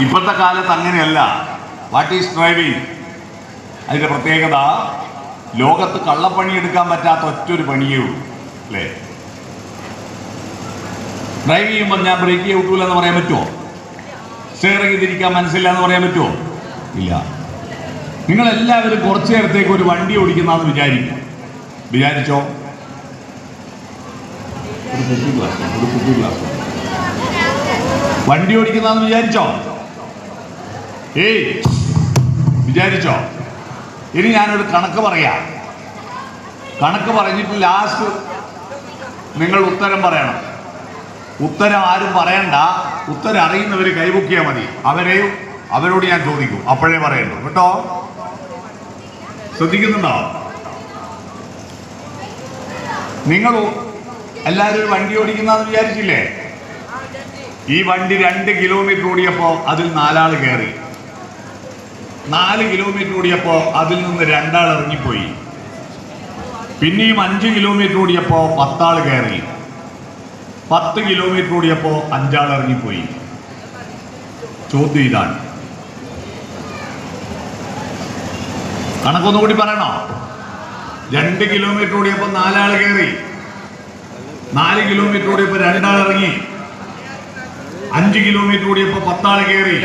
ഇപ്പോഴത്തെ കാലത്ത് അങ്ങനെയല്ല. What is driving? അതിൻ്റെ പ്രത്യേകത ലോകത്ത് കള്ളപ്പണി എടുക്കാൻ പറ്റാത്ത ഒറ്റൊരു പണിയേ ഉള്ളൂ, അല്ലേ? ഡ്രൈവ് ചെയ്യുമ്പോൾ ഞാൻ ബ്രേക്ക് ഔട്ടൂല എന്ന് പറയാൻ പറ്റുമോ? സ്റ്റിയറിംഗ് തിരിക്കാൻ മനസ്സില്ല എന്ന് പറയാൻ പറ്റുമോ? ഇല്ല. നിങ്ങളെല്ലാവരും കുറച്ചു നേരത്തേക്ക് ഒരു വണ്ടി ഓടിക്കുന്നതെന്ന് വിചാരിച്ചോ? വണ്ടി ഓടിക്കുന്നതെന്ന് വിചാരിച്ചോ? ഇനി ഞാനൊരു കണക്ക് പറയാം. കണക്ക് പറഞ്ഞിട്ട് ലാസ്റ്റ് നിങ്ങൾ ഉത്തരം പറയണം. ഉത്തരം ആരും പറയണ്ട. ഉത്തരം അറിയുന്നവർ കൈപൊക്കിയാൽ മതി. അവരോട് ഞാൻ ചോദിക്കും, അപ്പോഴേ പറയണ്ടു കേട്ടോ. ശ്രദ്ധിക്കുന്നുണ്ടോ? നിങ്ങൾ എല്ലാവരും ഒരു വണ്ടി ഓടിക്കുന്നതെന്ന് വിചാരിച്ചില്ലേ? ഈ വണ്ടി 2 കിലോമീറ്റർ ഓടിയപ്പോൾ അതിൽ 4 ആൾ കയറി. 4 കിലോമീറ്റർ ഓടിയപ്പോൾ അതിൽ നിന്ന് 2 ആൾ ഇറങ്ങിപ്പോയി. പിന്നെയും 5 കിലോമീറ്റർ ഓടിയപ്പോൾ 10 ആൾ കയറി. 10 കിലോമീറ്റർ ഓടിയപ്പോൾ 5 ആൾ ഇറങ്ങിപ്പോയി. ചോദ്യം ഇതാണ്. കണക്കൊന്നുകൂടി പറയണോ? 2 കിലോമീറ്റർ ഓടിയപ്പോൾ 4 ആൾ കയറി. 4 കിലോമീറ്റർ ഓടിയപ്പോൾ 2 ആൾ ഇറങ്ങി. 5 കിലോമീറ്റർ ഓടിയപ്പോൾ 10 ആൾ കയറി.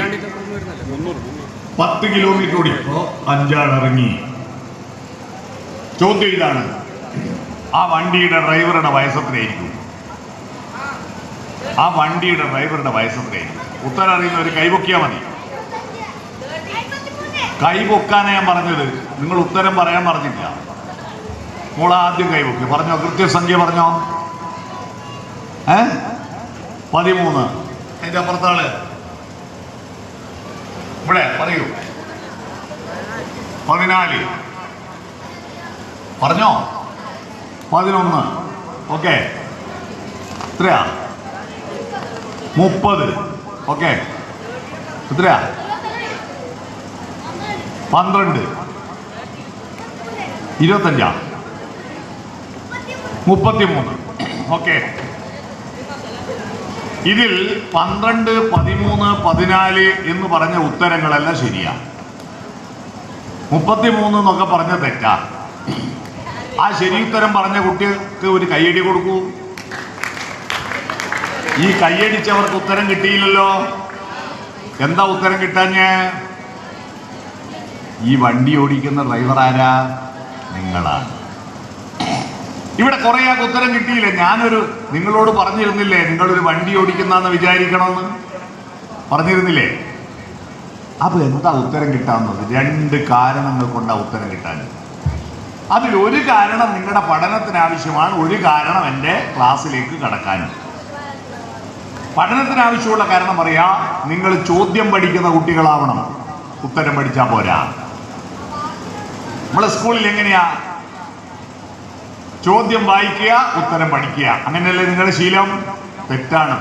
10 കിലോമീറ്റർ ഓടിയപ്പോൾ 5 ആൾ ഇറങ്ങി. ചോദ്യം ഇതാണ്. ആ വണ്ടിയുടെ ഡ്രൈവറുടെ വയസ്സെത്രയായിരിക്കും? ആ വണ്ടിയുടെ ഡ്രൈവറുടെ വയസ്സെത്രയായിരിക്കും? ഉത്തരം അറിയുന്നവർ കൈപൊക്കിയാൽ മതി. കൈപൊക്കാനാണ് ഞാൻ പറഞ്ഞത്. നിങ്ങൾ ഉത്തരം പറയാൻ പറഞ്ഞില്ല. മോൾ ആദ്യം കൈപൊക്കി പറഞ്ഞോ. കൃത്യസംഖ്യ പറഞ്ഞോ. 13. അതിന്റെ അപ്പുറത്താള് ഇവിടെ പറയൂ. 14 പറഞ്ഞോ. 11. ഓക്കെ. എത്രയാ? 30. ഓക്കെ. എത്രയാ? 12. 25. 33. ഓക്കെ. ഇതിൽ 12, 13, 14 എന്ന് പറഞ്ഞ ഉത്തരങ്ങളെല്ലാം ശരിയാ. 33 എന്നൊക്കെ പറഞ്ഞ തെറ്റാ. ആ ശരി ഉത്തരം പറഞ്ഞ കുട്ടിക്ക് ഒരു കയ്യടി കൊടുക്കൂ. ഈ കയ്യടിച്ചവർക്ക് ഉത്തരം കിട്ടിയില്ലല്ലോ. എന്താ ഉത്തരം കിട്ടാഞ്ഞ്? ഈ വണ്ടി ഓടിക്കുന്ന ഡ്രൈവർ ആരാ? നിങ്ങളാണ്. ഇവിടെ കുറെ ആൾക്ക് ഉത്തരം കിട്ടിയില്ലേ? നിങ്ങളോട് പറഞ്ഞിരുന്നില്ലേ നിങ്ങളൊരു വണ്ടി ഓടിക്കുന്നെന്ന് വിചാരിക്കണമെന്ന് പറഞ്ഞിരുന്നില്ലേ? അപ്പൊ എന്താ ഉത്തരം കിട്ടാവുന്നത്? 2 കാരണങ്ങൾ കൊണ്ടാ ഉത്തരം കിട്ടാൻ. അതിലൊരു കാരണം നിങ്ങളുടെ പഠനത്തിന് ആവശ്യമാണ്. ഒരു കാരണം എൻ്റെ ക്ലാസ്സിലേക്ക് കടക്കാൻ. പഠനത്തിന് ആവശ്യമുള്ള കാരണം പറയാ. നിങ്ങൾ ചോദ്യം പഠിക്കുന്ന കുട്ടികളാവണം. ഉത്തരം പഠിച്ചാൽ പോരാ. നമ്മളെ സ്കൂളിൽ എങ്ങനെയാ? ചോദ്യം വായിക്കുക, ഉത്തരം പഠിക്കുക. അങ്ങനെയല്ലേ നിങ്ങളുടെ ശീലം? തെറ്റാണ്.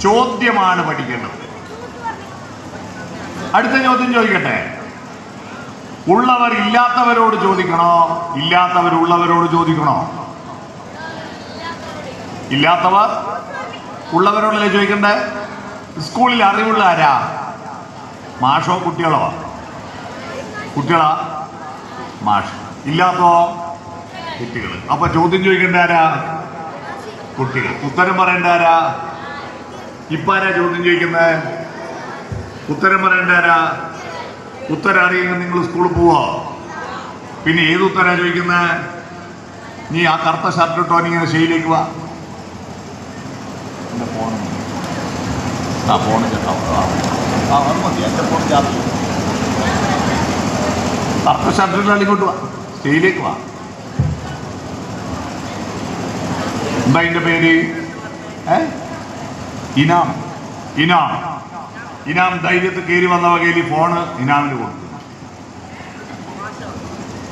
ചോദ്യമാണ് പഠിക്കേണ്ടത്. അടുത്ത ചോദ്യം ചോദിക്കട്ടെ. ഉള്ളവർ ഇല്ലാത്തവരോട് ചോദിക്കണോ? ഇല്ലാത്തവർ ഉള്ളവരോട് ചോദിക്കണോ? ഇല്ലാത്തവർ ഉള്ളവരോടല്ലേ ചോദിക്കണ്ടേ? സ്കൂളിൽ അറിവുള്ള ആരാ? മാഷോ കുട്ടികളോ? കുട്ടികളാ? മാഷ്. ഇല്ലാത്തോ? കുട്ടികൾ. അപ്പൊ ചോദ്യം ചോദിക്കേണ്ട ആരാ? കുട്ടികൾ. ഉത്തരം പറയേണ്ട ആരാ? ഇപ്പൊ ആരാ ചോദ്യം ചോദിക്കുന്നത്? ഉത്തരം പറയേണ്ട ആരാ? ഉത്തരം അറിയുമെങ്കിൽ നിങ്ങൾ സ്കൂളിൽ പോവോ? പിന്നെ ഏത് ഉത്തരാ ചോദിക്കുന്നത്? നീ ആ കറുത്ത ഷർട്ട് ഇട്ടോ നീ ഇങ്ങനെ ഷെയിലേക്ക് വാ. എൻ്റെ ഫോൺ മതി. എൻ്റെ ഫോൺ ചാർജ്. കറുത്ത ഷർട്ടിട്ടാണ് ഇങ്ങോട്ട് വാ, സ്റ്റേയിലേക്ക് വാ. എന്താ അതിൻ്റെ പേര്? ഇനാം. ഇനാം. ഇനാം ധൈര്യത്തിൽ കയറി വന്ന വകയിൽ ഈ ഫോണ് ഇനാമിന് കൊടുത്തു.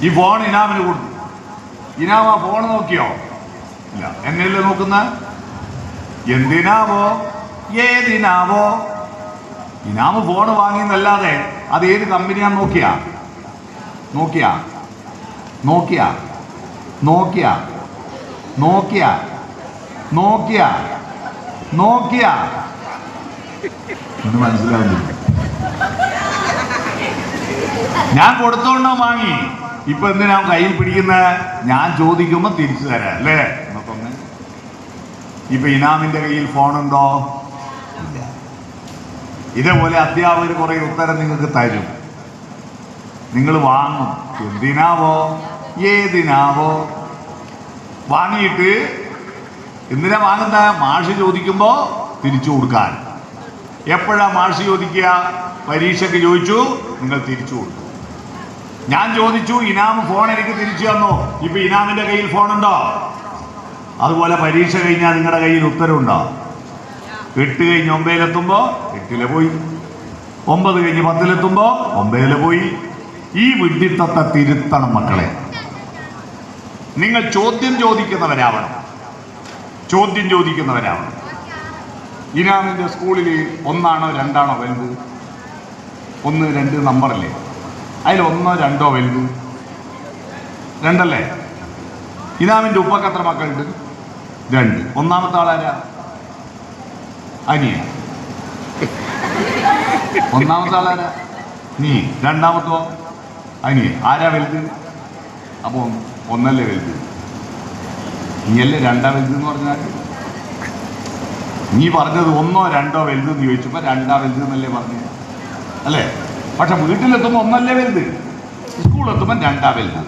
ഈ ഫോൺ ഇനാമിന് കൊടുത്തു. ഇനാം ആ ഫോൺ നോക്കിയോ? ഇല്ല. എങ്ങനെയല്ലേ നോക്കുന്ന? എന്തിനാവോ? ഏതിനാവോ? ഇനാമ് ഫോണ് വാങ്ങിയെന്നല്ലാതെ അത് ഏത് കമ്പനിയാന്ന് നോക്കിയാ? നോക്കിയാ നോക്കിയാ നോക്കിയാ നോക്കിയാ നോക്കിയാ നോക്കിയാ എന്ന് മനസ്സിലാവുന്നില്ല. ഞാൻ കൊടുത്തോണ്ടോ വാങ്ങി, ഇപ്പൊ എന്തിനാ കയ്യിൽ പിടിക്കുന്ന? ഞാൻ ചോദിക്കുമ്പോ തിരിച്ചു തരാം അല്ലേ എന്നൊക്കെ. ഇപ്പൊ ഇനാമിന്റെ കയ്യിൽ ഫോണുണ്ടോ? ഇല്ല. ഇതേപോലെ അധ്യാപകർ കുറെ ഉത്തരം നിങ്ങൾക്ക് തരും, നിങ്ങൾ വാങ്ങും. എന്തിനാവോ ഏതിനാവോ വാങ്ങിയിട്ട് എന്തിനാ വാങ്ങുന്ന? മാഷ് ചോദിക്കുമ്പോ തിരിച്ചു കൊടുക്കാൻ. എപ്പോഴാ മാഷ് ചോദിക്കുക? പരീക്ഷയ്ക്ക് ചോദിച്ചു, നിങ്ങൾ തിരിച്ചു കൊടുക്കും. ഞാൻ ചോദിച്ചു, ഇനാം ഫോൺ എനിക്ക് തിരിച്ചു തന്നോ. ഇപ്പൊ ഇനാമിന്റെ കയ്യിൽ ഫോണുണ്ടോ? അതുപോലെ പരീക്ഷ കഴിഞ്ഞാൽ നിങ്ങളുടെ കയ്യിൽ ഉത്തരവുണ്ടോ? 8 കഴിഞ്ഞ് 9-ലെത്തുമ്പോ 8-ലെ പോയി, 9 കഴിഞ്ഞ് 10-ലെത്തുമ്പോ 9-ലെ പോയി. ഈ വിഡ്ഢിത്തത്തെ തിരുത്തണം മക്കളെ. നിങ്ങൾ ചോദ്യം ചോദിക്കുന്നവരാവണം, ചോദ്യം ചോദിക്കുന്നവരാവണം. ഇനാമിന്റെ സ്കൂളിൽ 1 ആണോ 2 ആണോ വലുത്? 1, 2 നമ്പറല്ലേ? അതിൽ 1, 2 വലുത്? 2 അല്ലേ? ഇനാമിന്റെ ഉപ്പക്ക് എത്ര മക്കളുണ്ട്? 2. ഒന്നാമത്തെ ആളാരാ? അനിയ. ഒന്നാമത്തെ ആളാരാ? നീ. രണ്ടാമത്തോ? അനിയ. ആരാ വലുത്? അപ്പൊ 1 അല്ലേ വലുത്? നീയല്ലേ 2 വലുത് എന്ന് പറഞ്ഞാൽ? നീ പറഞ്ഞത് 1, 2 വലുത് എന്ന് ചോദിച്ചപ്പോ 2 വലുത് എന്നല്ലേ പറഞ്ഞു അല്ലേ? പക്ഷെ വീട്ടിലെത്തുമ്പോ 1 അല്ലേ വലുത്, സ്കൂളിലെത്തുമ്പോ 2 വലുത്.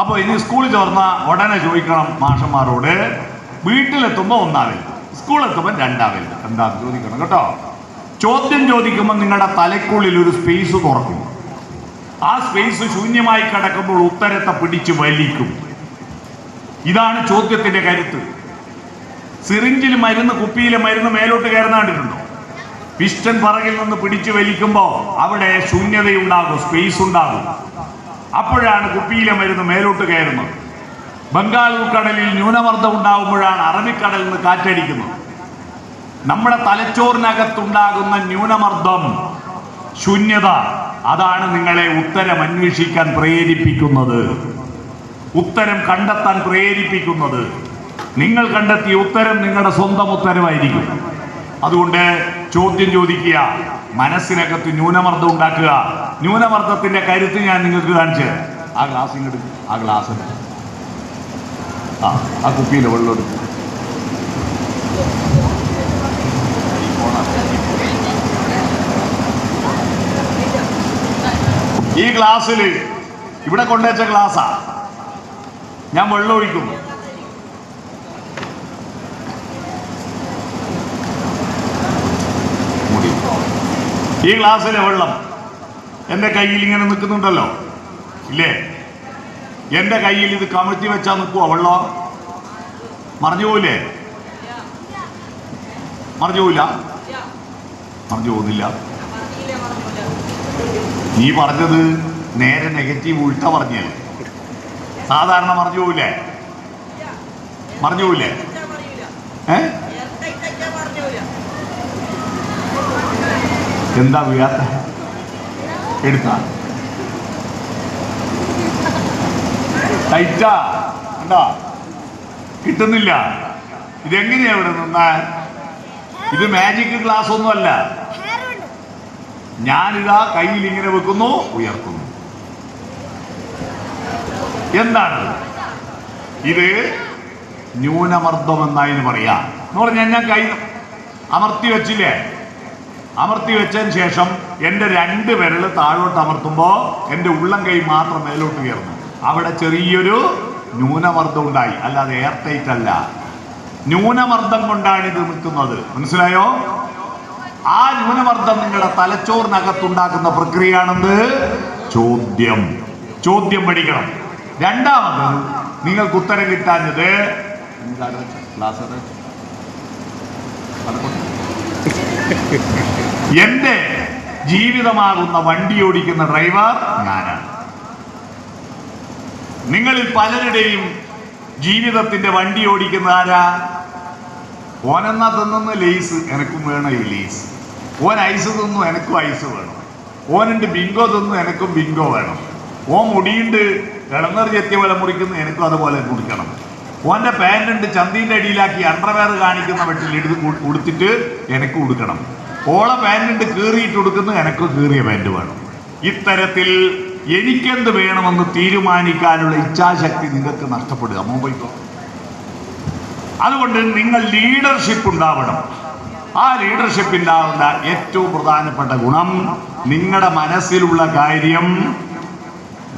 അപ്പൊ ഇനി സ്കൂളിൽ ചേർന്ന ഉടനെ ചോദിക്കണം മാഷന്മാരോട്, വീട്ടിലെത്തുമ്പോ 1 വലുത്, സ്കൂളിലെത്തുമ്പോൾ 2 വലുത്. എന്താ ചോദിക്കണം കേട്ടോ. ചോദ്യം ചോദിക്കുമ്പോൾ നിങ്ങളുടെ തലയ്ക്കുള്ളിൽ ഒരു സ്പേസ് തുറക്കും. ആ സ്പേസ് ശൂന്യമായി കിടക്കുമ്പോൾ ഉത്തരത്തെ പിടിച്ച് വലിക്കും. ഇതാണ് ചോദ്യത്തിന്റെ കരുത്ത്. സിറിഞ്ചിൽ മരുന്ന്, കുപ്പിയിലെ മരുന്ന് മേലോട്ട് കയറുന്ന കണ്ടിട്ടുണ്ടോ? പിസ്റ്റൺ പറകിൽ നിന്ന് പിടിച്ചു വലിക്കുമ്പോൾ അവിടെ ശൂന്യതയുണ്ടാകും, സ്പേസ് ഉണ്ടാകും. അപ്പോഴാണ് കുപ്പിയിലെ മരുന്ന് മേലോട്ട് കയറുന്നത്. ബംഗാൾ ഉൾക്കടലിൽ ന്യൂനമർദ്ദം ഉണ്ടാകുമ്പോഴാണ് അറബിക്കടലിൽ നിന്ന് കാറ്റടിക്കുന്നത്. നമ്മുടെ തലച്ചോറിനകത്തുണ്ടാകുന്ന ന്യൂനമർദ്ദം, ശൂന്യത, അതാണ് നിങ്ങളെ ഉത്തരം അന്വേഷിക്കാൻ പ്രേരിപ്പിക്കുന്നത്, ഉത്തരം കണ്ടെത്താൻ പ്രേരിപ്പിക്കുന്നത്. നിങ്ങൾ കണ്ടെത്തിയ ഉത്തരം നിങ്ങളുടെ സ്വന്തം ഉത്തരമായിരിക്കും. അതുകൊണ്ട് ചോദ്യം ചോദിക്കുക, മനസ്സിനകത്ത് ന്യൂനമർദ്ദം ഉണ്ടാക്കുക. ന്യൂനമർദ്ദത്തിന്റെ കരുത്ത് ഞാൻ നിങ്ങൾക്ക് കാണിച്ചു തരാം. ആ ഗ്ലാസ് ഇങ്ങോട്ട്, ആ ഗ്ലാസ്, ആ കുപ്പിയിലെ വെള്ളം എടുക്കും. ഈ ഗ്ലാസ്സിൽ ഇവിടെ കൊണ്ടുവച്ച ഗ്ലാസ്സാ, ഞാൻ വെള്ളം ഒഴിക്കുന്നു. ഈ ഗ്ലാസ്സിലെ വെള്ളം എൻ്റെ കയ്യിൽ ഇങ്ങനെ നിൽക്കുന്നുണ്ടല്ലോ, ഇല്ലേ? എൻ്റെ കയ്യിൽ ഇത് കമഴ്ത്തി വെച്ചാൽ നിൽക്കുവോ വെള്ളം? മറിഞ്ഞു പോവില്ലേ? മറിഞ്ഞു പോവില്ല? മറിഞ്ഞു പോകുന്നില്ല. നീ പറഞ്ഞത് നേരെ നെഗറ്റീവ് ഉൾട്ട പറഞ്ഞല്ലേ. സാധാരണ മറിഞ്ഞു പോവില്ലേ? മറിഞ്ഞു പോവില്ലേ? എന്താ വീഴാത്ത? എടുത്ത ടൈറ്റാ എന്താ കിട്ടുന്നില്ല. ഇതെങ്ങനെയാ ഇവിടെ നിന്നാ? ഇത് മാജിക് ഗ്ലാസ് ഒന്നുമല്ല. ഞാനിതാ കയ്യിൽ ഇങ്ങനെ വെക്കുന്നു, ഉയർത്തുന്നു. എന്താണ് ഇത്? ന്യൂനമർദ്ദം എന്നതിന് പറയാ. എന്ന് പറഞ്ഞാൽ ഞാൻ കൈ അമർത്തി വെച്ചില്ലേ, അമർത്തി വെച്ചതിന് ശേഷം എൻ്റെ 2 വിരൽ താഴോട്ട് അമർത്തുമ്പോൾ എൻ്റെ ഉള്ളം കൈ മാത്രം മേലോട്ട് ഉയർന്നു. അവിടെ ചെറിയൊരു ന്യൂനമർദ്ദം ഉണ്ടായി, അല്ലാതെ എയർ ടൈറ്റ് അല്ല. ന്യൂനമർദ്ദം കൊണ്ടാണ് ഇത് നിൽക്കുന്നത്, മനസ്സിലായോ? ആ ന്യൂനമർദ്ദം നിങ്ങളുടെ തലച്ചോറിനകത്തുണ്ടാക്കുന്ന പ്രക്രിയയാണെന്ന് ചോദ്യം. ചോദ്യം പഠിക്കണം. രണ്ടാമത് നിങ്ങൾക്ക് ഉത്തരം കിട്ടാഞ്ഞത് എന്റെ ജീവിതമാകുന്ന വണ്ടി ഓടിക്കുന്ന ഡ്രൈവർ ഞാനാണ്. നിങ്ങളിൽ പലരുടെയും ജീവിതത്തിന്റെ വണ്ടി ഓടിക്കുന്ന ആരാ? ഓനെന്നാ തിന്നുന്ന ലേസ്, എനക്കും വേണം ഈ ലേസ്. ഓൻ ഐസ് തിന്നു, എനക്കും ഐസ് വേണം. ഓനുണ്ട് ബിങ്കോ തിന്നു, എനക്കും ബിങ്കോ വേണം. ഓൻ മുടിയുണ്ട് കിളന്നർ ചെത്തിയ പോലെ മുറിക്കുന്നു, എനിക്കും അതുപോലെ മുറിക്കണം. ഓൻ്റെ പാൻറ്റുണ്ട് ചന്തീൻ്റെ അടിയിലാക്കി അണ്ടർവെയർ കാണിക്കുന്ന വെട്ടിൽ എടുത്ത് ഉടുത്തിട്ട് എനിക്ക് ഉടുക്കണം. ഓള പാൻറ് കീറിയിട്ട് കൊടുക്കുന്ന എനക്ക് കീറിയ പാൻറ് വേണം. ഇത്തരത്തിൽ എനിക്കെന്ത് വേണമെന്ന് തീരുമാനിക്കാനുള്ള ഇച്ഛാശക്തി നിങ്ങൾക്ക് നഷ്ടപ്പെടുക. മുമ്പോ അതുകൊണ്ട് നിങ്ങൾ ലീഡർഷിപ്പ് ഉണ്ടാവണം. ആ ലീഡർഷിപ്പ് ഉണ്ടാവുന്ന ഏറ്റവും പ്രധാനപ്പെട്ട ഗുണം നിങ്ങളുടെ മനസ്സിലുള്ള കാര്യം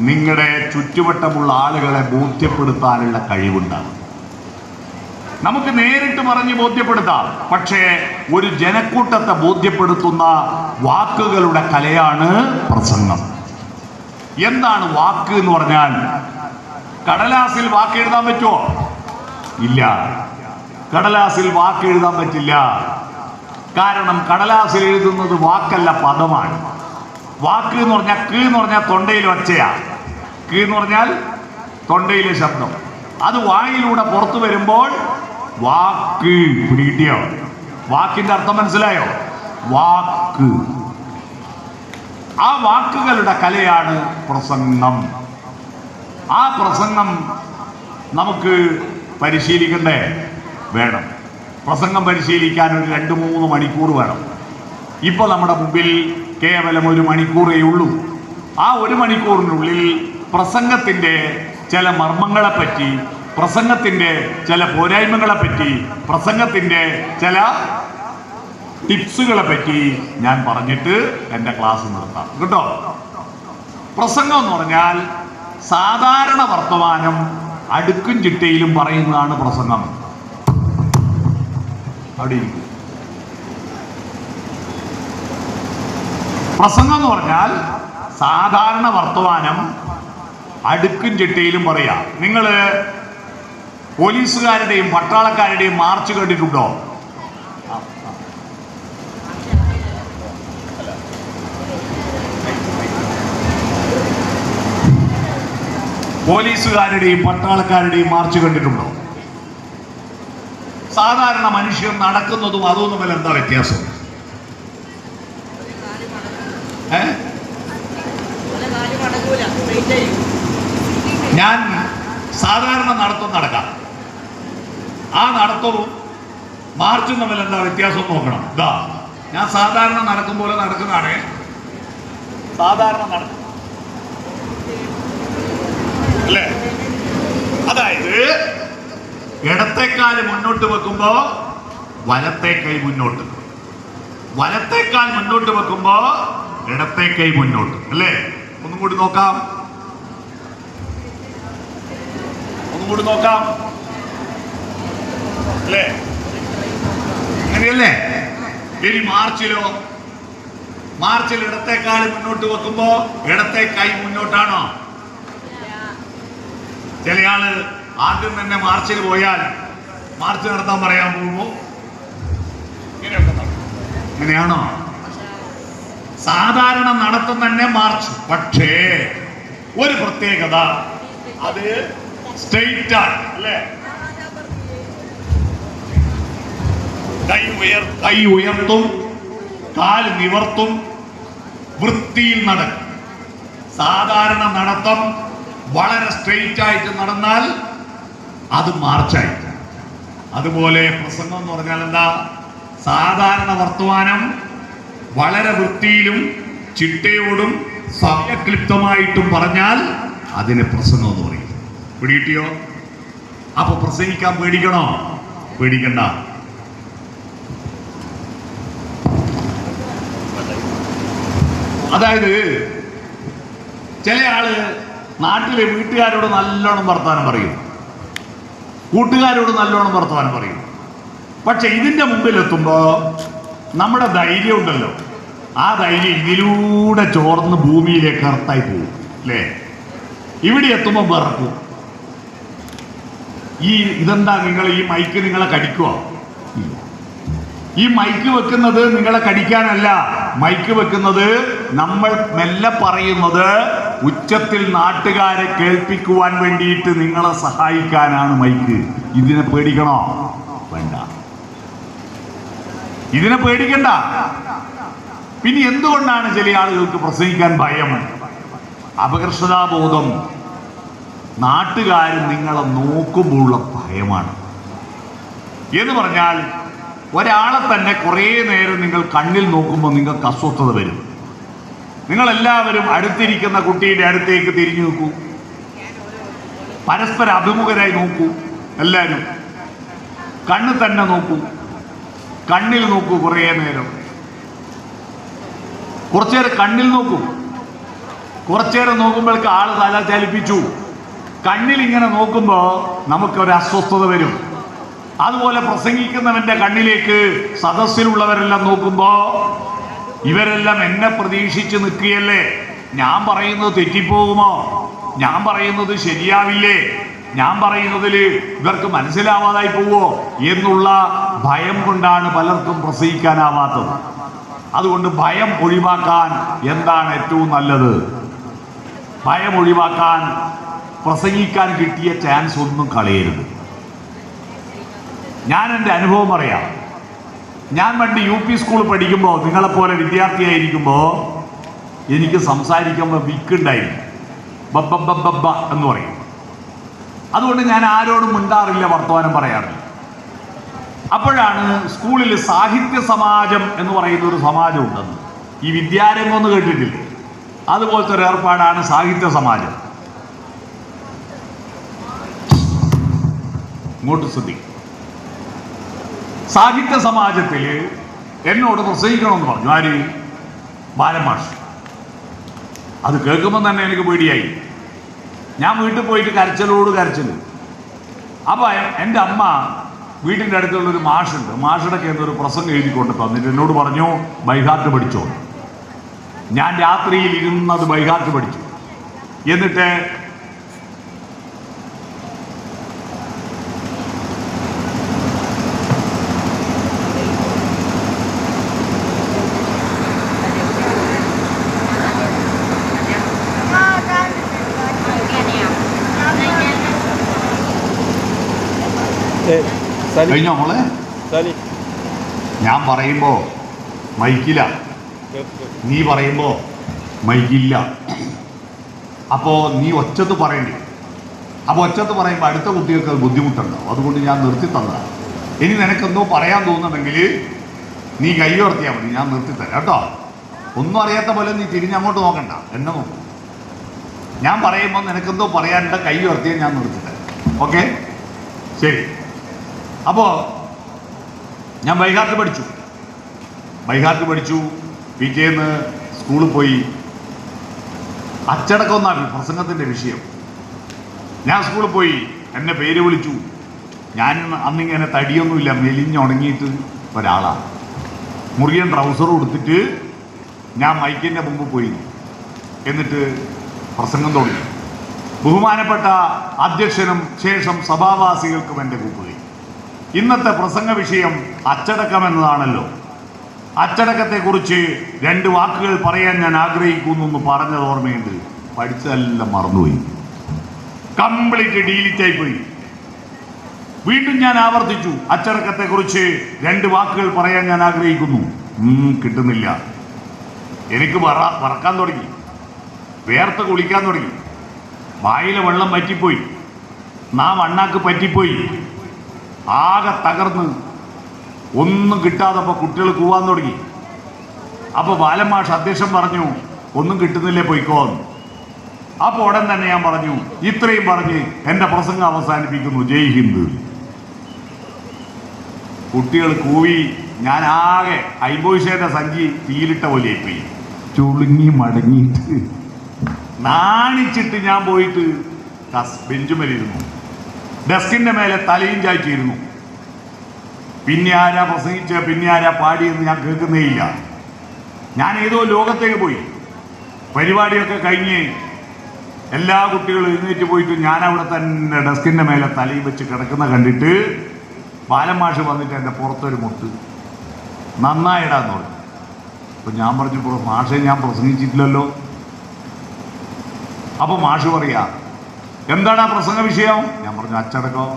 നിങ്ങളുടെ ചുറ്റുവട്ടമുള്ള ആളുകളെ ബോധ്യപ്പെടുത്താനുള്ള കഴിവുണ്ടാകും. നമുക്ക് നേരിട്ട് പറഞ്ഞ് ബോധ്യപ്പെടുത്താം. പക്ഷേ ഒരു ജനക്കൂട്ടത്തെ ബോധ്യപ്പെടുത്തുന്ന വാക്കുകളുടെ കലയാണ് പ്രസംഗം. എന്താണ് വാക്ക് എന്ന് പറഞ്ഞാൽ? കടലാസിൽ വാക്ക് എഴുതാൻ പറ്റുമോ? ഇല്ല, കടലാസിൽ വാക്ക് എഴുതാൻ പറ്റില്ല. കാരണം കടലാസിൽ എഴുതുന്നത് വാക്കല്ല, പദമാണ്. വാക്ക് എന്ന് പറഞ്ഞാൽ ക് എന്ന് പറഞ്ഞാൽ തൊണ്ടയിൽ ഒച്ചയാ. ക് എന്ന് പറഞ്ഞാൽ തൊണ്ടയിലെ ശബ്ദം. അത് വായിലൂടെ പുറത്തു വരുമ്പോൾ വാക്ക്. പിടികിട്ടിയോ? വാക്കിന്റെ അർത്ഥം മനസ്സിലായോ? വാക്ക്. ആ വാക്കുകളുടെ കലയാണ് പ്രസംഗം. ആ പ്രസംഗം നമുക്ക് പരിശീലിക്കണ്ടേ? വേണം. പ്രസംഗം പരിശീലിക്കാൻ ഒരു 2-3 മണിക്കൂർ വേണം. ഇപ്പോൾ നമ്മുടെ മുമ്പിൽ കേവലം 1 മണിക്കൂറേ ഉള്ളൂ. ആ 1 മണിക്കൂറിനുള്ളിൽ പ്രസംഗത്തിൻ്റെ ചില മർമ്മങ്ങളെപ്പറ്റി, പ്രസംഗത്തിൻ്റെ ചില പോരായ്മകളെപ്പറ്റി, പ്രസംഗത്തിൻ്റെ ചില ടിപ്സുകളെ പറ്റി ഞാൻ പറഞ്ഞിട്ട് എൻ്റെ ക്ലാസ് നിർത്താം കേട്ടോ. പ്രസംഗം എന്ന് പറഞ്ഞാൽ സാധാരണ വർത്തമാനം അടുക്കും ചിട്ടയിലും പറയുന്നതാണ് പ്രസംഗം. അവിടെ ഇരിക്കും. പ്രസംഗം എന്ന് പറഞ്ഞാൽ സാധാരണ വർത്തമാനം അടുക്കും ചിട്ടയിലും പറയാം. നിങ്ങൾ പോലീസുകാരുടെയും പട്ടാളക്കാരുടെയും മാർച്ച് കണ്ടിട്ടുണ്ടോ? പോലീസുകാരുടെയും പട്ടാളക്കാരുടെയും മാർച്ച് കണ്ടിട്ടുണ്ടോ? സാധാരണ മനുഷ്യർ നടക്കുന്നതും അതും തമ്മിൽ എന്താ വ്യത്യാസം? ഞാൻ സാധാരണ നടത്തം നടക്കാം. ആ നടത്തവും മാർച്ചും തമ്മിൽ എന്താ വ്യത്യാസം നോക്കണം. ഇതാ ഞാൻ സാധാരണ നടക്കും പോലെ നടക്കുന്നതാണ്. സാധാരണ നടക്കും അല്ലേ? അതായത് ഇടത്തേക്കാൽ മുന്നോട്ട് വെക്കുമ്പോ വലത്തെ കൈ മുന്നോട്ട്, വലത്തേക്കാൽ മുന്നോട്ട് വെക്കുമ്പോ ഇടത്തെ കൈ മുന്നോട്ട് അല്ലേ? ഒന്നും കൂടി നോക്കാം, ഒന്നും കൂടി നോക്കാം അല്ലേ? അങ്ങനെയല്ലേ? ഇനി മാർച്ചിലോ? മാർച്ചിൽ ഇടത്തേക്കാൽ മുന്നോട്ട് വെക്കുമ്പോ ഇടത്തെ കൈ മുന്നോട്ടാണോ? ചില ആള് ആദ്യം തന്നെ മാർച്ചിൽ പോയാൽ മാർച്ച് നടത്താൻ പറയാൻ പോകുമ്പോ അങ്ങനെയാണോ? സാധാരണ നടത്തം തന്നെ മാർച്ച്. പക്ഷേ ഒരു പ്രത്യേകത, അത് സ്ട്രെയിറ്റ് ആണ് അല്ലേ? കൈ ഉയർത്തും, കാൽ നിവർത്തും, വൃത്തിയിൽ നടക്കും. സാധാരണ നടത്തം വളരെ സ്ട്രെയിറ്റ് ആയിട്ട് നടന്നാൽ അത് മാർച്ചായി. അതുപോലെ പ്രസംഗം എന്ന് പറഞ്ഞാൽ എന്താ? സാധാരണ വർത്തമാനം വളരെ വൃത്തിയിലും ചിട്ടയോടും സമയക്ലിപ്തമായിട്ടും പറഞ്ഞാൽ അതിന് പ്രസംഗം എന്ന് പറയും. പിടികിട്ടിയോ? അപ്പൊ പ്രസംഗിക്കാൻ പേടിക്കണോ? പേടിക്കണ്ട. അതായത് ചില ആള് നാട്ടിലെ വീട്ടുകാരോട് നല്ലോണം വർത്തമാനം പറയും, കൂട്ടുകാരോട് നല്ലോണം വർത്തമാനം പറയും. പക്ഷെ ഇതിന്റെ മുമ്പിലെത്തുമ്പോ നമ്മുടെ ധൈര്യം ഉണ്ടല്ലോ, ആ ധൈര്യം ഇതിലൂടെ ചോർന്ന് ഭൂമിയിലേക്ക് അർത്തായി പോകും അല്ലേ? ഇവിടെ എത്തുമ്പോൾ വിറക്കും. ഇതെന്താ നിങ്ങൾ ഈ മൈക്ക് നിങ്ങളെ കടിക്കുവോ? ഈ മൈക്ക് വെക്കുന്നത് നിങ്ങളെ കടിക്കാനല്ല. മൈക്ക് വെക്കുന്നത് നമ്മൾ മെല്ലെ പറയുന്നത് ഉച്ചത്തിൽ നാട്ടുകാരെ കേൾപ്പിക്കുവാൻ വേണ്ടിയിട്ട് നിങ്ങളെ സഹായിക്കാനാണ് മൈക്ക്. ഇതിനെ പേടിക്കണോ? വേണ്ട, ഇതിനെ പേടിക്കണ്ട. പിന്നെ എന്തുകൊണ്ടാണ് ചില ആളുകൾക്ക് പ്രസംഗിക്കാൻ ഭയം? അപകർഷതാബോധം. നാട്ടുകാർ നിങ്ങളെ നോക്കുമ്പോഴുള്ള ഭയമാണ്. എന്ന് പറഞ്ഞാൽ ഒരാളെ തന്നെ കുറേ നേരം നിങ്ങൾ കണ്ണിൽ നോക്കുമ്പോൾ നിങ്ങൾക്ക് അസ്വസ്ഥത വരും. നിങ്ങളെല്ലാവരും അടുത്തിരിക്കുന്ന കുട്ടിയുടെ അടുത്തേക്ക് തിരിഞ്ഞു നോക്കൂ, പരസ്പര അഭിമുഖരായി നോക്കൂ. എല്ലാവരും കണ്ണ് തന്നെ നോക്കൂ, കണ്ണിൽ നോക്കൂ. കുറേ നേരം കുറച്ചേരം കണ്ണിൽ നോക്കൂ. കുറച്ചേരം നോക്കുമ്പോഴേക്ക് ആള് തല ചലിപ്പിച്ചു. കണ്ണിൽ ഇങ്ങനെ നോക്കുമ്പോൾ നമുക്കൊരു അസ്വസ്ഥത വരും. അതുപോലെ പ്രസംഗിക്കുന്നവന്റെ കണ്ണിലേക്ക് സദസ്സിലുള്ളവരെല്ലാം നോക്കുമ്പോൾ ഇവരെല്ലാം എന്നെ പ്രതീക്ഷിച്ച് നിൽക്കുകയല്ലേ, ഞാൻ പറയുന്നത് തെറ്റിപ്പോകുമോ, ഞാൻ പറയുന്നത് ശരിയാവില്ലേ, ഞാൻ പറയുന്നതിൽ ഇവർക്ക് മനസ്സിലാവാതായി പോവോ എന്നുള്ള ഭയം കൊണ്ടാണ് പലർക്കും പ്രസംഗിക്കാനാവാത്തത്. അതുകൊണ്ട് ഭയം ഒഴിവാക്കാൻ എന്താണ് ഏറ്റവും നല്ലത്? ഭയം ഒഴിവാക്കാൻ പ്രസംഗിക്കാൻ കിട്ടിയ ചാൻസ് ഒന്നും കളയരുത്. ഞാൻ എൻ്റെ അനുഭവം പറയാം. ഞാൻ പണ്ട് UP സ്കൂൾ പഠിക്കുമ്പോൾ, നിങ്ങളെപ്പോലെ വിദ്യാർത്ഥിയായിരിക്കുമ്പോൾ എനിക്ക് സംസാരിക്കുമ്പോൾ വിക്കുണ്ടായിരുന്നു, ബബ്ബ എന്ന് പറയും. അതുകൊണ്ട് ഞാൻ ആരോടും മിണ്ടാറില്ല, വർത്തമാനം പറയാറില്ല. അപ്പോഴാണ് സ്കൂളിൽ സാഹിത്യ സമാജം എന്ന് പറയുന്ന ഒരു സമാജം ഉണ്ടെന്ന്, ഈ വിദ്യാരംഗം ഒന്ന് കേട്ടിട്ടില്ലേ? അതുപോലത്തെ ഒരു ഏർപ്പാടാണ് സാഹിത്യ സമാജം. ഇങ്ങോട്ട് ശ്രദ്ധിക്കും. സാഹിത്യ സമാജത്തിൽ എന്നോട് പ്രസംഗിക്കണമെന്ന് പറഞ്ഞു. ആര്? ബാലമാഷ്. അത് കേൾക്കുമ്പോൾ തന്നെ എനിക്ക് പേടിയായി. ഞാൻ വീട്ടിൽ പോയിട്ട് കരച്ചിലോട് കരച്ചിൽ. അപ്പം എൻ്റെ അമ്മ വീട്ടിൻ്റെ അടുത്തുള്ളൊരു മാഷുണ്ട്, മാഷുടെ കയ്യിൽ ഒരു പ്രസംഗം എഴുതിക്കൊണ്ട് തന്നിട്ട് എന്നോട് പറഞ്ഞു, ബൈഹാർട്ട് പഠിച്ചോ. ഞാൻ രാത്രിയിൽ ഇരുന്നത് ബൈഹാർട്ട് പഠിച്ചു. എന്നിട്ട് കഴിഞ്ഞോ മോളെ? ഞാൻ പറയുമ്പോ മൈക്കില്ല, നീ പറയുമ്പോ മൈക്കില്ല. അപ്പോ നീ ഒച്ചത്ത് പറയണ്ടേ. അപ്പൊ ഒച്ചത്ത് പറയുമ്പോൾ അടുത്ത കുട്ടികൾക്ക് അത് ബുദ്ധിമുട്ടുണ്ടാവും. അതുകൊണ്ട് ഞാൻ നിർത്തി തന്നതാണ്. ഇനി നിനക്കെന്തോ പറയാൻ തോന്നുന്നുണ്ടെങ്കിൽ നീ കൈ ഉയർത്തിയാൽ മതി, ഞാൻ നിർത്തിത്തരാം കേട്ടോ. ഒന്നും അറിയാത്ത പോലെ നീ തിരിഞ്ഞങ്ങോട്ട് നോക്കണ്ട, എന്നെ നോക്കും. ഞാൻ പറയുമ്പോൾ നിനക്കെന്തോ പറയാനുണ്ട്, കൈ ഉയർത്തിയാൽ ഞാൻ നിർത്തിത്തരാം. ഓക്കെ, ശരി. അപ്പോൾ ഞാൻ ബൈഹാർട്ട് പഠിച്ചു. പിറ്റേന്ന് സ്കൂളിൽ പോയി. അച്ചടക്കം എന്നാണ് പ്രസംഗത്തിൻ്റെ വിഷയം. ഞാൻ സ്കൂളിൽ പോയി, എന്നെ പേര് വിളിച്ചു. ഞാൻ അന്നിങ്ങനെ തടിയൊന്നുമില്ല, മെലിഞ്ഞുണങ്ങിയിട്ട് ഒരാളാണ്. മുറിയൻ ട്രൗസർ കൊടുത്തിട്ട് ഞാൻ മൈക്കിൻ്റെ മുമ്പ് പോയി. എന്നിട്ട് പ്രസംഗം തുടങ്ങി. ബഹുമാനപ്പെട്ട അധ്യക്ഷനും ശേഷം സഭാവാസികൾക്കും എൻ്റെ കൂപ്പുകയും. ഇന്നത്തെ പ്രസംഗ വിഷയം അച്ചടക്കം എന്നതാണല്ലോ. അച്ചടക്കത്തെക്കുറിച്ച് 2 വാക്കുകൾ പറയാൻ ഞാൻ ആഗ്രഹിക്കുന്നു എന്ന് പറഞ്ഞത് ഓർമ്മയുണ്ട്. പഠിച്ചതെല്ലാം മറന്നുപോയി, കംപ്ലീറ്റ് ഡീലിറ്റായി പോയി. വീണ്ടും ഞാൻ ആവർത്തിച്ചു, അച്ചടക്കത്തെക്കുറിച്ച് 2 വാക്കുകൾ പറയാൻ ഞാൻ ആഗ്രഹിക്കുന്നു. കിട്ടുന്നില്ല. എനിക്ക് വറക്കാൻ തുടങ്ങി, വേർത്ത് കുളിക്കാൻ തുടങ്ങി, വായിലെ വെള്ളം പറ്റിപ്പോയി, അണ്ണാക്ക് പറ്റിപ്പോയി, ആകെ തകർന്ന് ഒന്നും കിട്ടാതപ്പോൾ കുട്ടികൾ കൂവാൻ തുടങ്ങി. അപ്പോൾ ബാലമാഷ് അധ്യക്ഷൻ പറഞ്ഞു, ഒന്നും കിട്ടുന്നില്ലേ, പോയിക്കോന്ന്. അപ്പോൾ ഉടൻ തന്നെ ഞാൻ പറഞ്ഞു, ഇത്രയും പറഞ്ഞ് എൻ്റെ പ്രസംഗം അവസാനിപ്പിക്കുന്നു, ജയ് ഹിന്ദ്. കുട്ടികൾ കൂവി. ഞാൻ ആകെ ഐബോയ്ഷയുടെ സഞ്ചി തീയിലിട്ട പോലെയായിപ്പോയി. ചുളുങ്ങി മടങ്ങിയിട്ട് നാണിച്ചിട്ട് ഞാൻ പോയിട്ട് ബെഞ്ചുമേലിരുന്നു. ഡെസ്കിൻ്റെ മേലെ തലയും ചായ്ച്ചിരുന്നു. പിന്നെ ആരാ പ്രസംഗിച്ച, പിന്നെ ആരാ പാടിയെന്ന് ഞാൻ കേൾക്കുന്നേയില്ല. ഞാൻ ഏതോ ലോകത്തേക്ക് പോയി. പരിപാടിയൊക്കെ കഴിഞ്ഞ് എല്ലാ കുട്ടികളും എഴുന്നേറ്റ് പോയിട്ട് ഞാൻ അവിടെ തന്നെ ഡെസ്കിൻ്റെ മേലെ തലയിൽ വെച്ച് കിടക്കുന്ന കണ്ടിട്ട് ബാലമാഷ് വന്നിട്ട് എൻ്റെ പുറത്തൊരു മുട്ട്, നന്നായിടാന്ന് പറഞ്ഞു. അപ്പം ഞാൻ പറഞ്ഞു, മാഷെ ഞാൻ പ്രസംഗിച്ചിട്ടില്ലല്ലോ. അപ്പോൾ മാഷ് പറയാ, എന്താണ് ആ പ്രസംഗ വിഷയം? ഞാൻ പറഞ്ഞു, അച്ചടക്കം.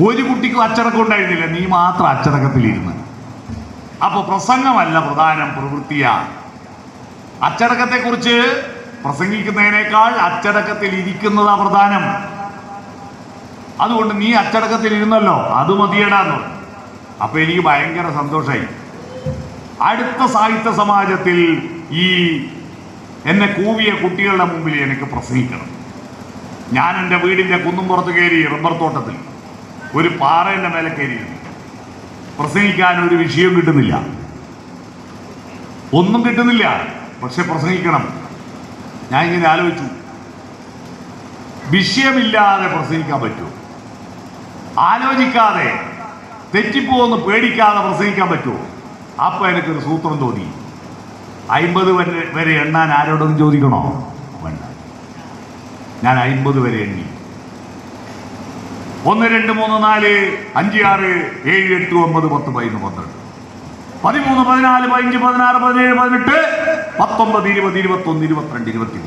ഒരു കുട്ടിക്കും അച്ചടക്കം ഉണ്ടായിരുന്നില്ല, നീ മാത്രം അച്ചടക്കത്തിലിരുന്ന്. അപ്പോൾ പ്രസംഗമല്ല പ്രധാനം, പ്രവൃത്തിയാണ്. അച്ചടക്കത്തെക്കുറിച്ച് പ്രസംഗിക്കുന്നതിനേക്കാൾ അച്ചടക്കത്തിൽ ഇരിക്കുന്നതാ പ്രധാനം. അതുകൊണ്ട് നീ അച്ചടക്കത്തിൽ ഇരുന്നല്ലോ, അത് മതിയടാന്ന് പറഞ്ഞു. അപ്പൊ എനിക്ക് ഭയങ്കര സന്തോഷമായി. അടുത്ത സാഹിത്യ സമാജത്തിൽ ഈ എന്നെ കൂവിയ കുട്ടികളുടെ മുമ്പിൽ എനിക്ക് പ്രസംഗിക്കണം. ഞാൻ എൻ്റെ വീടിൻ്റെ കുന്നുംപുറത്ത് കയറി റബ്ബർ തോട്ടത്തിൽ ഒരു പാറയുടെ മേലെ കയറി പ്രസംഗിക്കാൻ ഒരു വിഷയം കിട്ടുന്നില്ല, ഒന്നും കിട്ടുന്നില്ല. പക്ഷെ പ്രസംഗിക്കണം. ഞാൻ ഇങ്ങനെ ആലോചിച്ചു, വിഷയമില്ലാതെ പ്രസംഗിക്കാൻ പറ്റുമോ? ആലോചിക്കാതെ തെറ്റിപ്പോന്ന് പേടിക്കാതെ പ്രസംഗിക്കാൻ പറ്റുമോ? അപ്പൊ എനിക്കൊരു സൂത്രം തോന്നി. 50 വരെ എണ്ണാൻ ആരോടും ചോദിക്കണോ? വേണ്ട. ഞാൻ 50 വരെ എണ്ണി. 1 2 3 4 5 6 7 8 9 10 11 12 13 14 15 16 17 18 19 20 21 22 23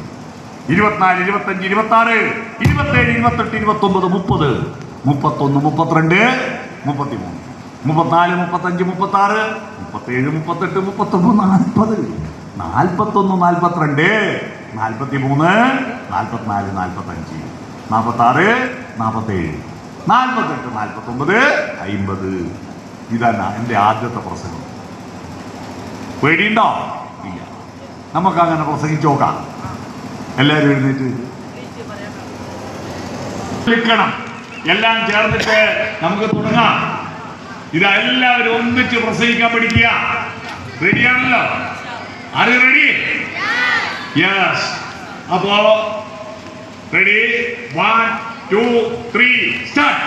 24 25 26 27 28 29 30 31 32 33 34 35 36 37 38 39 40 41 42 43 44 45 46 47 48 49 50. ഇതാണ് എൻ്റെ ആദ്യത്തെ പ്രസംഗം. പേടിയുണ്ടോ? ഇല്ല. നമുക്കങ്ങനെ പ്രസംഗിച്ചു നോക്കാം. എല്ലാവരും എഴുന്നേറ്റ് നിൽക്കണം. എല്ലാം ചേർന്നിട്ട് നമുക്ക് തുടങ്ങാം. ഇതെല്ലാവരും ഒന്നിച്ച് പ്രസംഗിക്കാൻ പഠിക്കുക. റെഡിയാണല്ലോ? ആര് റെഡി? യെസ്. അപ്പോ റെഡി? 1 2 3 സ്റ്റാർട്ട്.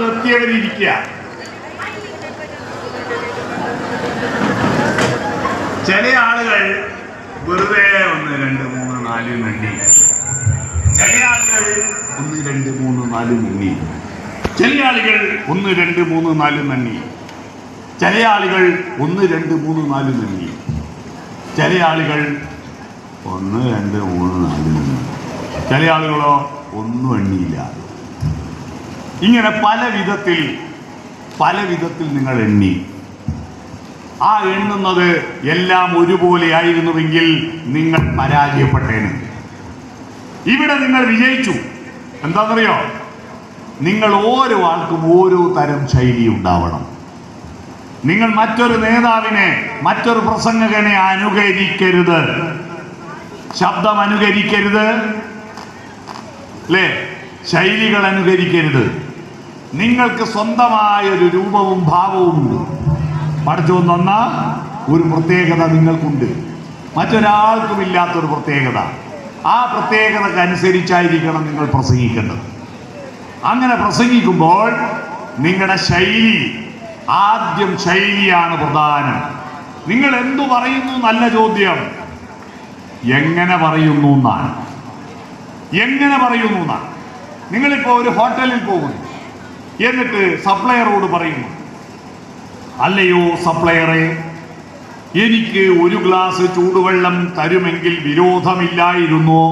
എത്തിയവരിയ്ക്കുക. ചില ആളുകൾ വെറുതെ 1 2 3 4 എണ്ണി, ചില ആളുകൾ 1 2 3 4 എണ്ണി, ചില ആളുകൾ 1 2 3 4 എണ്ണി, ചില ആളുകൾ 1 2 3 4 എണ്ണി, ചില ആളുകൾ 1 2 3 4 എണ്ണി, ചില ആളുകളോ ഒന്നും എണ്ണിയില്ല. ഇങ്ങനെ പല വിധത്തിൽ നിങ്ങൾ എണ്ണി. ആ എണ്ണുന്നത് എല്ലാം ഒരുപോലെ ആയിരുന്നുവെങ്കിൽ നിങ്ങൾ പരാജയപ്പെട്ടേനെ. ഇവിടെ നിങ്ങൾ വിജയിച്ചു. എന്താണെന്നറിയോ? നിങ്ങൾ ഓരോ ആൾക്കും ഓരോ തരം ശൈലി ഉണ്ടാവണം. നിങ്ങൾ മറ്റൊരു നേതാവിനെ, മറ്റൊരു പ്രസംഗകനെ അനുകരിക്കരുത്, ശബ്ദം അനുകരിക്കരുത്, അല്ലേ? ശൈലികൾ അനുകരിക്കരുത്. നിങ്ങൾക്ക് സ്വന്തമായൊരു രൂപവും ഭാവവും ഉണ്ട്. പഠിച്ചോൻ തന്ന ഒരു പ്രത്യേകത നിങ്ങൾക്കുണ്ട്, മറ്റൊരാൾക്കും ഇല്ലാത്തൊരു പ്രത്യേകത. ആ പ്രത്യേകതക്ക് അനുസരിച്ചായിരിക്കണം നിങ്ങൾ പ്രസംഗിക്കേണ്ടത്. അങ്ങനെ പ്രസംഗിക്കുമ്പോൾ നിങ്ങളുടെ ആദ്യം ശൈലിയാണ് പ്രധാനം. നിങ്ങൾ എന്തു പറയുന്നു? നല്ല ചോദ്യം. എങ്ങനെ പറയുന്നു എന്നാണ്. നിങ്ങളിപ്പോ ഒരു ഹോട്ടലിൽ പോകുന്നു, എന്നിട്ട് സപ്ലയറോട് പറയുന്നു, അല്ലയോ സപ്ലയറെ, എനിക്ക് ഒരു ഗ്ലാസ് ചൂടുവെള്ളം തരുമെങ്കിൽ വിരോധമില്ലായിരുന്നു.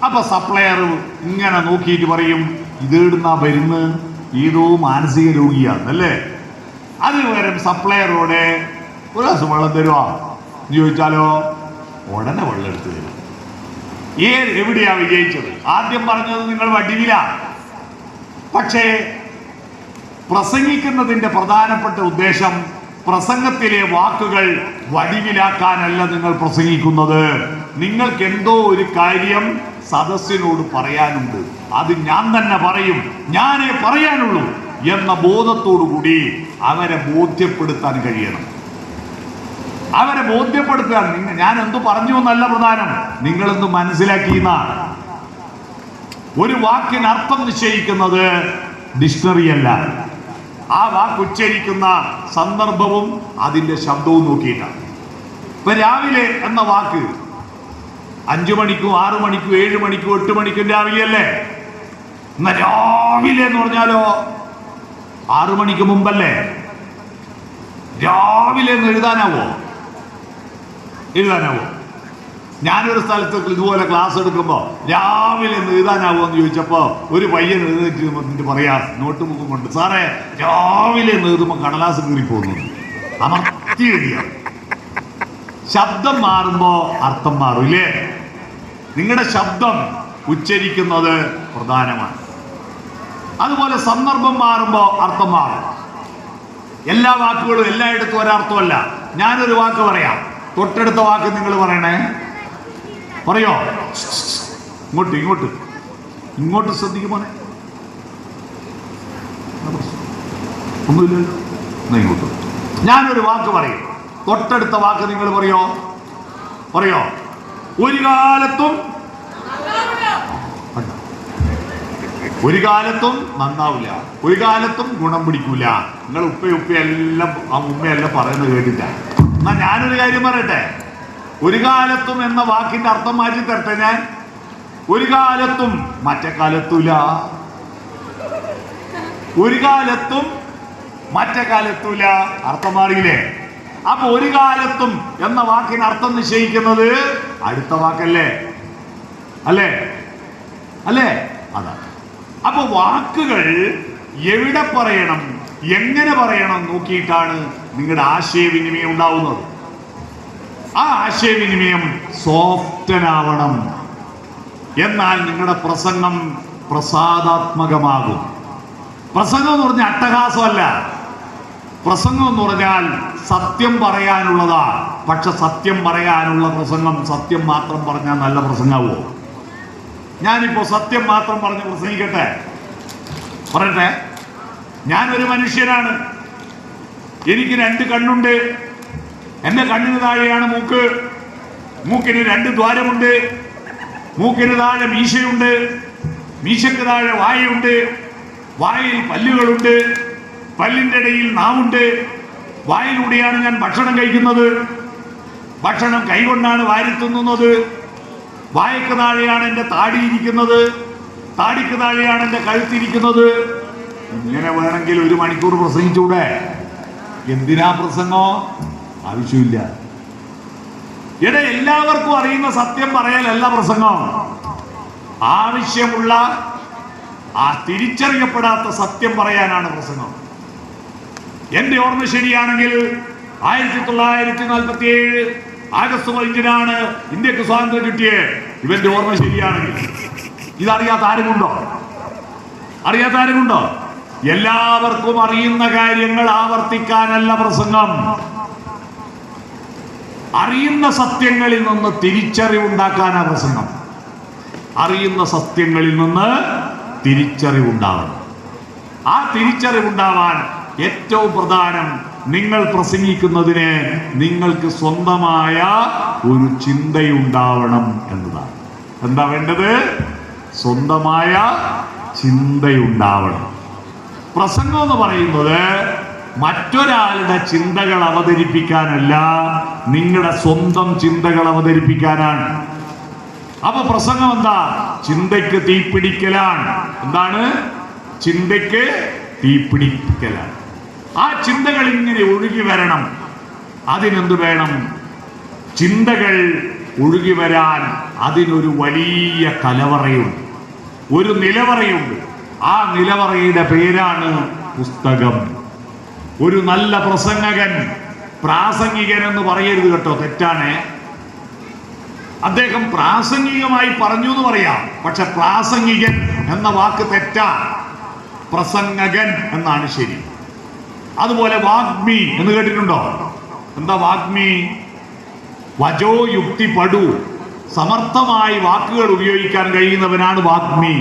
അപ്പൊ സപ്ലയർ ഇങ്ങനെ നോക്കിയിട്ട് പറയും, ഇതെടുന്നാ വരുന്ന്, ഏതോ മാനസിക രോഗിയാണല്ലേ. അതിന് പകരം സപ്ലയറോട് ഒരു ഗ്ലാസ് വെള്ളം തരുവാ എന്ന് ചോദിച്ചാലോ ഉടനെ വെള്ളം എടുത്തു തരും. എവിടെയാ വിജയിച്ചത്? ആദ്യം പറഞ്ഞത് നിങ്ങൾ വടിവില. പക്ഷേ പ്രസംഗിക്കുന്നതിൻ്റെ പ്രധാനപ്പെട്ട ഉദ്ദേശം പ്രസംഗത്തിലെ വാക്കുകൾ വടിവിലാക്കാനല്ല നിങ്ങൾ പ്രസംഗിക്കുന്നത്. നിങ്ങൾക്ക് എന്തോ ഒരു കാര്യം സദസ്സിനോട് പറയാനുണ്ട്, അത് ഞാൻ തന്നെ പറയും, ഞാനേ പറയാനുള്ളൂ എന്ന ബോധത്തോടുകൂടി അവരെ ബോധ്യപ്പെടുത്താൻ കഴിയണം. അവരെ ബോധ്യപ്പെടുത്താൻ ഞാൻ എന്തു പറഞ്ഞു എന്നല്ല പ്രധാനം, നിങ്ങളെന്ത് മനസ്സിലാക്കിയെന്നാണ്. ഒരു വാക്കിന് അർത്ഥം നിശ്ചയിക്കുന്നത് ഡിക്ഷണറി അല്ല, ആ വാക്ക് ഉച്ചരിക്കുന്ന സന്ദർഭവും അതിൻ്റെ ശബ്ദവും നോക്കിയിട്ടാണ്. ഇപ്പൊ രാവിലെ എന്ന വാക്ക് 5 മണിക്കും 6 മണിക്കും 7 മണിക്കും 8 മണിക്കും രാവിലെ അല്ലേ? എന്നാ രാവിലെ എന്ന് പറഞ്ഞാലോ 6 മണിക്ക് മുമ്പല്ലേ? രാവിലെ എന്ന് എഴുതാനാവോ? എഴുതാനാവോ? ഞാനൊരു സ്ഥലത്ത് ഇതുപോലെ ക്ലാസ് എടുക്കുമ്പോൾ രാവിലെ എഴുതാനാവോ എന്ന് ചോദിച്ചപ്പോൾ ഒരു പയ്യൻ എഴുതിട്ട് പറയാ നോട്ട് ബുക്കും കൊണ്ട്, സാറേ രാവിലെ എഴുതുമ്പോൾ കടലാസ് കീറി പോകുന്നു. അമർത്തി എഴുതിയ ശബ്ദം മാറുമ്പോൾ അർത്ഥം മാറും ഇല്ലേ? നിങ്ങളുടെ ശബ്ദം ഉച്ചരിക്കുന്നത് പ്രധാനമാണ്. അതുപോലെ സന്ദർഭം മാറുമ്പോൾ അർത്ഥം മാറും. എല്ലാ വാക്കുകളും എല്ലായിടത്തും ഒരർത്ഥമല്ല. ഞാനൊരു വാക്ക് പറയാം, തൊട്ടടുത്ത വാക്ക് നിങ്ങൾ പറയണേ. പറയോ? ഇങ്ങോട്ട് ഇങ്ങോട്ട് ഇങ്ങോട്ട് ശ്രദ്ധിക്കുമോനെ. ഒന്നുമില്ലല്ലോ, ഇങ്ങോട്ട്. ഞാനൊരു വാക്ക് പറയും, തൊട്ടടുത്ത വാക്ക് നിങ്ങൾ പറയോ? പറയോ? ഒരു കാലത്തും ഒരു കാലത്തും നന്നാവില്ല, ഒരു കാലത്തും ഗുണം പിടിക്കൂല. നിങ്ങൾ ഉപ്പയെല്ലാം ആ ഉമ്മയെല്ലാം പറയുന്നത് കേട്ടില്ല. എന്നാ ഞാനൊരു കാര്യം പറയട്ടെ, ഒരു കാലത്തും എന്ന വാക്കിന്റെ അർത്ഥം മാറ്റി തരട്ടെ ഞാൻ. ഒരു കാലത്തും മറ്റേ കാലത്തൂല, ഒരു കാലത്തും മറ്റേ കാലത്തൂല, അർത്ഥം മാറിയില്ലേ? അപ്പൊ ഒരു കാലത്തും എന്ന വാക്കിന് അർത്ഥം നിശ്ചയിക്കുന്നത് അടുത്ത വാക്കല്ലേ? അല്ലേ? അല്ലേ? അതാണ്. അപ്പൊ വാക്കുകൾ എവിടെ പറയണം, എങ്ങനെ പറയണം നോക്കിയിട്ടാണ് നിങ്ങളുടെ ആശയവിനിമയം ഉണ്ടാവുന്നത്. ആ ആശയവിനിമയം സോഫ്റ്റനാവണം. എന്നാൽ നിങ്ങളുടെ പ്രസംഗം പ്രസാദാത്മകമാകും. പ്രസംഗം എന്ന് പറഞ്ഞാൽ അട്ടഹാസമല്ല. പ്രസംഗം എന്ന് പറഞ്ഞാൽ സത്യം പറയാനുള്ളതാ. പക്ഷെ സത്യം പറയാനുള്ള പ്രസംഗം സത്യം മാത്രം പറഞ്ഞാൽ നല്ല പ്രസംഗമാവോ? ഞാനിപ്പോ സത്യം മാത്രം പറഞ്ഞ് പ്രസംഗിക്കട്ടെ, പറയട്ടെ. ഞാനൊരു മനുഷ്യനാണ്, എനിക്ക് 2 കണ്ണുണ്ട്. എന്റെ കണ്ണിന് താഴെയാണ് മൂക്ക്, മൂക്കിന് 2 ദ്വാരമുണ്ട്, മൂക്കിന് താഴെ മീശയുണ്ട്, മീശയ്ക്ക് താഴെ വായുണ്ട്, വായിൽ പല്ലുകളുണ്ട്, പല്ലിന്റെ ഇടയിൽ നാവുണ്ട്. വായിലൂടെയാണ് ഞാൻ ഭക്ഷണം കഴിക്കുന്നത്, ഭക്ഷണം കൈകൊണ്ടാണ് വാരി തിന്നുന്നത്. വായക്ക് താഴെയാണ് എൻ്റെ താടിയിരിക്കുന്നത്, താടിക്ക് താഴെയാണ് എൻ്റെ കഴുത്തിരിക്കുന്നത്. ഇങ്ങനെ വേണമെങ്കിൽ 1 മണിക്കൂർ പ്രസംഗിച്ചൂടെ? എന്തിനാ പ്രസംഗം? ആവശ്യമില്ല. എല്ലാവർക്കും അറിയുന്ന സത്യം പറയലല്ല പ്രസംഗം. ആവശ്യമുള്ള ആ തിരിച്ചറിയപ്പെടാത്ത സത്യം പറയാനാണ് പ്രസംഗം. എന്റെ ഓർമ്മ ശരിയാണെങ്കിൽ 1947 ആഗസ്റ്റ് 15 ഇന്ത്യക്ക് സ്വാതന്ത്ര്യം കിട്ടിയത്. ഇവന്റെ ഓർമ്മ ശരിയാണെങ്കിൽ. ഇതറിയാത്ത ആരുമുണ്ടോ? അറിയാത്ത ആരുമുണ്ടോ? എല്ലാവർക്കും അറിയുന്ന കാര്യങ്ങൾ ആവർത്തിക്കാനല്ല പ്രസംഗം. അറിയുന്ന സത്യങ്ങളിൽ നിന്ന് തിരിച്ചറിവുണ്ടാക്കാനാണ് പ്രസംഗം. അറിയുന്ന സത്യങ്ങളിൽ നിന്ന് തിരിച്ചറിവുണ്ടാവണം. ആ തിരിച്ചറിവുണ്ടാവാൻ ഏറ്റവും പ്രധാനം നിങ്ങൾ പ്രസംഗിക്കുന്നതിന് നിങ്ങൾക്ക് സ്വന്തമായ ഒരു ചിന്തയുണ്ടാവണം എന്നതാണ്. എന്താ വേണ്ടത്? സ്വന്തമായ ചിന്തയുണ്ടാവണം. പ്രസംഗം എന്ന് പറയുന്നത് മറ്റൊരാളുടെ ചിന്തകൾ അവതരിപ്പിക്കാനല്ല, നിങ്ങളുടെ സ്വന്തം ചിന്തകൾ അവതരിപ്പിക്കാനാണ്. അപ്പൊ പ്രസംഗം എന്താ? ചിന്തയ്ക്ക് തീപിടിക്കലാണ്. എന്താണ്? ചിന്തയ്ക്ക് തീപിടിക്കലാണ്. ആ ചിന്തകൾ ഇങ്ങനെ ഒഴുകി വരണം. അതിനെന്ത് വേണം? ചിന്തകൾ ഒഴുകി വരാൻ അതിനൊരു വലിയ കലവറയുണ്ട്, ഒരു നിലവറയുണ്ട്. ആ നിലവറയുടെ പേരാണ് പുസ്തകം. ഒരു നല്ല പ്രസംഗകൻ, പ്രാസംഗികൻ എന്ന് പറയരുത് കേട്ടോ, തെറ്റാണ്. അദ്ദേഹം പ്രാസംഗികമായി പറഞ്ഞു എന്ന് പറയാം, പക്ഷെ പ്രാസംഗികൻ എന്ന വാക്ക് തെറ്റാ. പ്രസംഗകൻ എന്നാണ് ശരി. അതുപോലെ വാഗ്മി എന്ന് കേട്ടിട്ടുണ്ടോ? എന്താ വാഗ്മി? വജോ യുക്തി പടു, സമർത്ഥമായി വാക്കുകൾ ഉപയോഗിക്കാൻ കഴിയുന്നവനാണ് വാഗ്മി.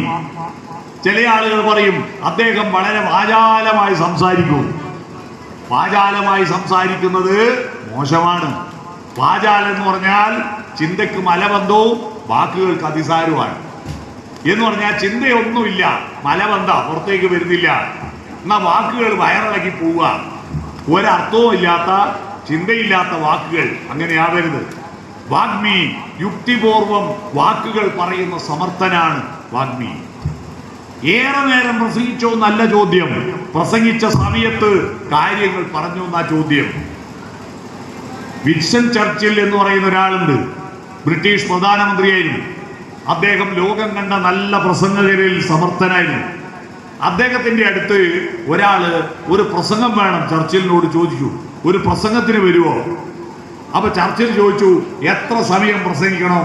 ചില ആളുകൾ പറയും അദ്ദേഹം വളരെ വാചാലമായി സംസാരിക്കും. വാചാലമായി സംസാരിക്കുന്നത് മോശമാണ്. വാചാലം എന്ന് പറഞ്ഞാൽ ചിന്തയ്ക്ക് മലബന്ധവും വാക്കുകൾക്ക് അതിസാരവുമാണ്. എന്ന് പറഞ്ഞാൽ ചിന്തയൊന്നുമില്ല, മലബന്ധ പുറത്തേക്ക് വരുന്നില്ല, എന്നാ വാക്കുകൾ വയറിളക്കി പോവുക. ഒരർത്ഥവും ഇല്ലാത്ത, ചിന്തയില്ലാത്ത വാക്കുകൾ. അങ്ങനെ ആവരുത്. വാഗ്മി യുക്തിപൂർവം വാക്കുകൾ പറയുന്ന സമർത്ഥനാണ് വാഗ്മി. ഏറെ നേരം പ്രസംഗിച്ചോ എന്നല്ല ചോദ്യം, പ്രസംഗിച്ച സമയത്ത് കാര്യങ്ങൾ പറഞ്ഞു എന്നാ ചോദ്യം. വിൻസ്റ്റൺ ചർച്ചിൽ എന്ന് പറയുന്ന ഒരാളുണ്ട്, ബ്രിട്ടീഷ് പ്രധാനമന്ത്രിയായിരുന്നു. അദ്ദേഹം ലോകം കണ്ട നല്ല പ്രസംഗകരിൽ സമർത്ഥനായിരുന്നു. അദ്ദേഹത്തിന്റെ അടുത്ത് ഒരാള് ഒരു പ്രസംഗം വേണം ചർച്ചിലിനോട് ചോദിച്ചു, ഒരു പ്രസംഗത്തിന് വരുമോ? അപ്പൊ ചർച്ചിൽ ചോദിച്ചു, എത്ര സമയം പ്രസംഗിക്കണം?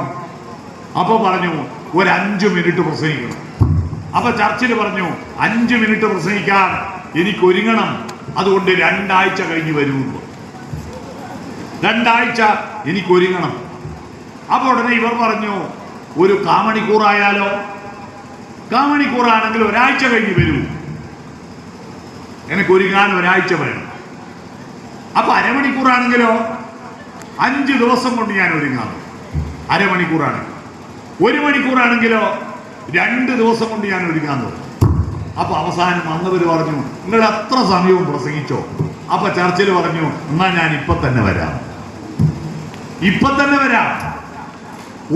അപ്പൊ പറഞ്ഞു, ഒരു 5 മിനിറ്റ് പ്രസംഗിക്കണം. അപ്പൊ ചർച്ചിൽ പറഞ്ഞു, 5 മിനിറ്റ് പ്രസംഗിക്കാൻ എനിക്ക് ഒരുങ്ങണം, അതുകൊണ്ട് 2 ആഴ്ച കഴിഞ്ഞ് വരൂ. 2 ആഴ്ച എനിക്ക് ഒരുങ്ങണം. അപ്പൊ ഉടനെ ഇവർ പറഞ്ഞു, ഒരു കാമണിക്കൂറായാലോ? കാമണിക്കൂറാണെങ്കിൽ 1 ആഴ്ച കഴിഞ്ഞ് വരൂ. എനിക്ക് ഒരുങ്ങാൻ 1 ആഴ്ച വേണം. അപ്പൊ അരമണിക്കൂറാണെങ്കിലോ? 5 ദിവസം കൊണ്ട് ഞാൻ ഒരുങ്ങാം. അരമണിക്കൂറാണ്. 1 മണിക്കൂറാണെങ്കിലോ? 2 ദിവസം കൊണ്ട് ഞാൻ ഒരുങ്ങാൻ തുടങ്ങും. അപ്പൊ അവസാനം വന്നവർ പറഞ്ഞു, നിങ്ങൾ എത്ര സമയവും പ്രസംഗിച്ചോ? അപ്പൊ ചർച്ചിൽ പറഞ്ഞു, എന്നാ ഞാൻ ഇപ്പൊ തന്നെ വരാം. ഇപ്പൊ തന്നെ വരാം.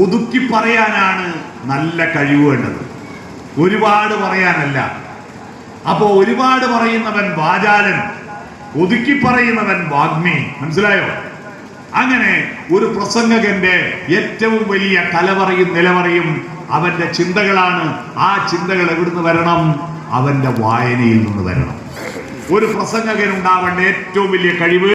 ഒതുക്കി പറയാനാണ് നല്ല കഴിവ് വേണ്ടത്, ഒരുപാട് പറയാനല്ല. അപ്പോ ഒരുപാട് പറയുന്നവൻ വാചാലൻ, ഒതുക്കി പറയുന്നവൻ വാഗ്മി. മനസ്സിലായോ? അങ്ങനെ ഒരു പ്രസംഗകന്റെ ഏറ്റവും വലിയ കലവറയും നിലവറയും അവന്റെ ചിന്തകളാണ്. ആ ചിന്തകൾ എവിടുന്ന് വരണം? അവന്റെ വായനയിൽ നിന്ന് വരണം. ഒരു പ്രസംഗകൻ ഉണ്ടാവേണ്ട ഏറ്റവും വലിയ കഴിവ്